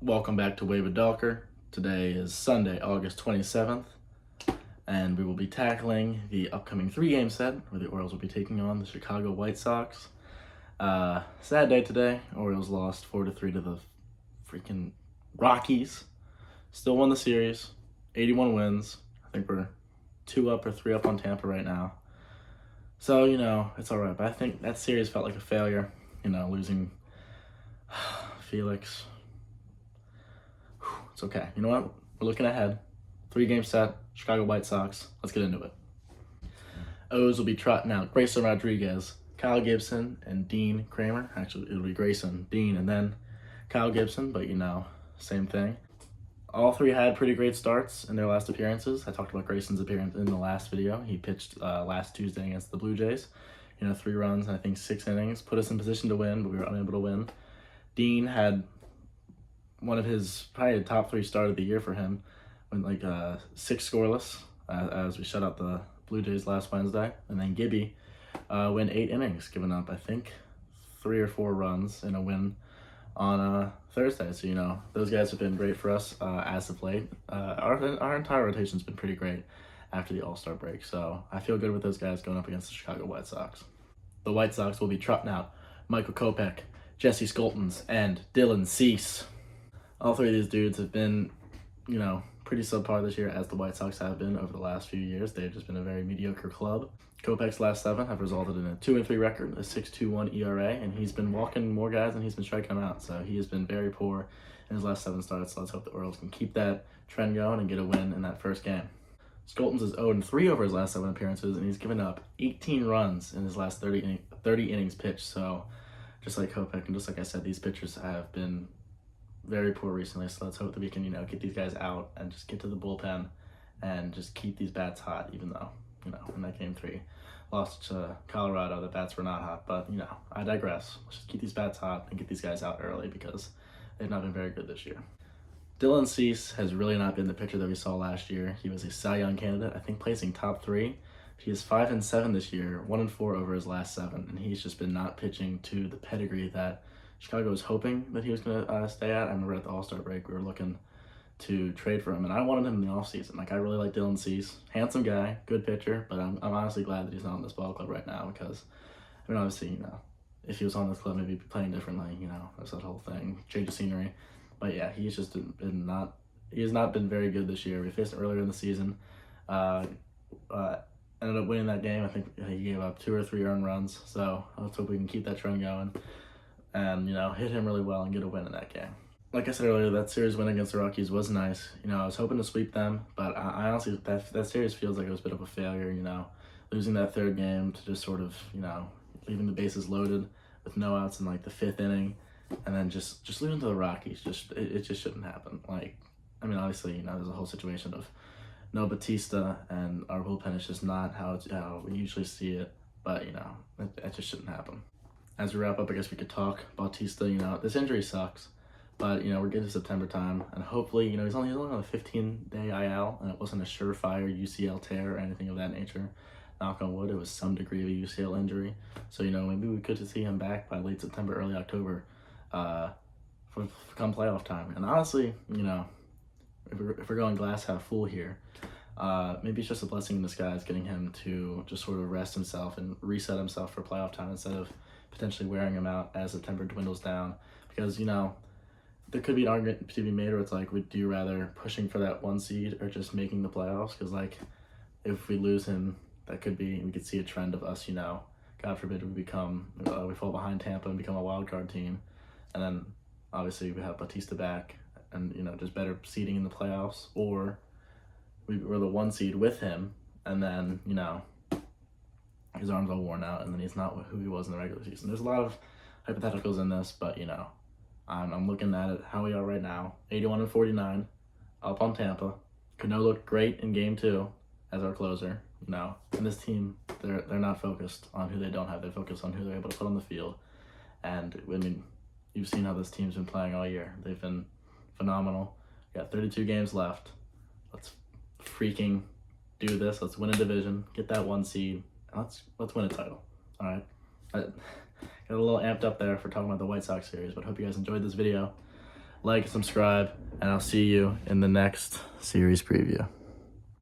Welcome back to Wave with Dalker. Today is Sunday, August 27th, and we will be tackling the upcoming 3-game set where the Orioles will be taking on the Chicago White Sox. Sad day today. Orioles lost 4-3 to the freaking Rockies. Still won the series, 81 wins. I think we're 2 up or 3 up on Tampa right now. So, it's all right. But I think that series felt like a failure, losing Felix. It's okay. You know what? We're looking ahead. 3-game set, Chicago White Sox. Let's get into it. O's will be trotting out Grayson Rodriguez, Kyle Gibson, and Dean Kramer. Actually, it'll be Grayson, Dean, and then Kyle Gibson, but same thing. All three had pretty great starts in their last appearances. I talked about Grayson's appearance in the last video. He pitched last Tuesday against the Blue Jays. 3 runs and I think 6 innings. Put us in position to win, but we were unable to win. Dean had one of his probably a top 3 start of the year for him. Went 6 scoreless as we shut out the Blue Jays last Wednesday. And then Gibby went 8 innings, giving up I think 3 or 4 runs in a win on Thursday. So those guys have been great for us as of late. Our entire rotation's been pretty great after the All-Star break. So I feel good with those guys going up against the Chicago White Sox. The White Sox will be trotting out Michael Kopech, Jesse Scholtens, and Dylan Cease. All 3 of these dudes have been, pretty subpar this year, as the White Sox have been over the last few years. They've just been a very mediocre club. Kopech's last 7 have resulted in a 2-3 record, a 6.21 ERA, and he's been walking more guys than he's been striking them out. So he has been very poor in his last 7 starts. So let's hope the Orioles can keep that trend going and get a win in that first game. Scholtens is 0-3 over his last 7 appearances, and he's given up 18 runs in his last 30 innings pitched. So just like Kopech, and just like I said, these pitchers have been very poor recently, so let's hope that we can, get these guys out and just get to the bullpen and just keep these bats hot, even though, in that game 3 lost to Colorado, the bats were not hot, but, I digress. Let's just keep these bats hot and get these guys out early because they've not been very good this year. Dylan Cease has really not been the pitcher that we saw last year. He was a Cy Young candidate, I think placing top 3. He is 5-7 this year, 1-4 over his last 7, and he's just been not pitching to the pedigree that Chicago was hoping that he was going to stay at. I remember at the All-Star break, we were looking to trade for him, and I wanted him in the offseason. I really like Dylan Cease. Handsome guy, good pitcher, but I'm honestly glad that he's not on this ball club right now because, obviously, if he was on this club, maybe he'd be playing differently, there's that whole thing, change of scenery. But yeah, he's just he has not been very good this year. We faced him earlier in the season. Ended up winning that game. I think he gave up 2 or 3 earned runs, so let's hope we can keep that trend going and, hit him really well and get a win in that game. Like I said earlier, that series win against the Rockies was nice. I was hoping to sweep them, but I honestly, that series feels like it was a bit of a failure, losing that 3rd game to just sort of, leaving the bases loaded with no outs in the 5th inning, and then just losing to the Rockies. It just shouldn't happen. Obviously, there's a whole situation of no Batista, and our bullpen is just not how we usually see it, but, it just shouldn't happen. As we wrap up, I guess we could talk Bautista. This injury sucks, but, we're getting to September time, and hopefully, he's only on a 15-day IL, and it wasn't a surefire UCL tear or anything of that nature. Knock on wood, it was some degree of a UCL injury. So, maybe we could see him back by late September, early October, for come playoff time. And honestly, if we're going glass half full here, maybe it's just a blessing in disguise getting him to just sort of rest himself and reset himself for playoff time instead of potentially wearing him out as September dwindles down. Because, there could be an argument to be made where it's do you rather pushing for that 1 seed or just making the playoffs? Because, if we lose him, that could be, we could see a trend of us, God forbid we fall behind Tampa and become a wild card team. And then, obviously, we have Bautista back and, just better seeding in the playoffs. Or we're the 1 seed with him, and then, his arm's all worn out, and then he's not who he was in the regular season. There's a lot of hypotheticals in this, but, I'm looking at it how we are right now. 81-49, up on Tampa. Cano looked great in game 2 as our closer, And this team, they're not focused on who they don't have. They're focused on who they're able to put on the field. And, you've seen how this team's been playing all year. They've been phenomenal. We got 32 games left. Let's freaking do this. Let's win a division, get that 1 seed. Let's win a title. All right. I got a little amped up there for talking about the White Sox series, but hope you guys enjoyed this video. like and subscribe, and I'll see you in the next series preview.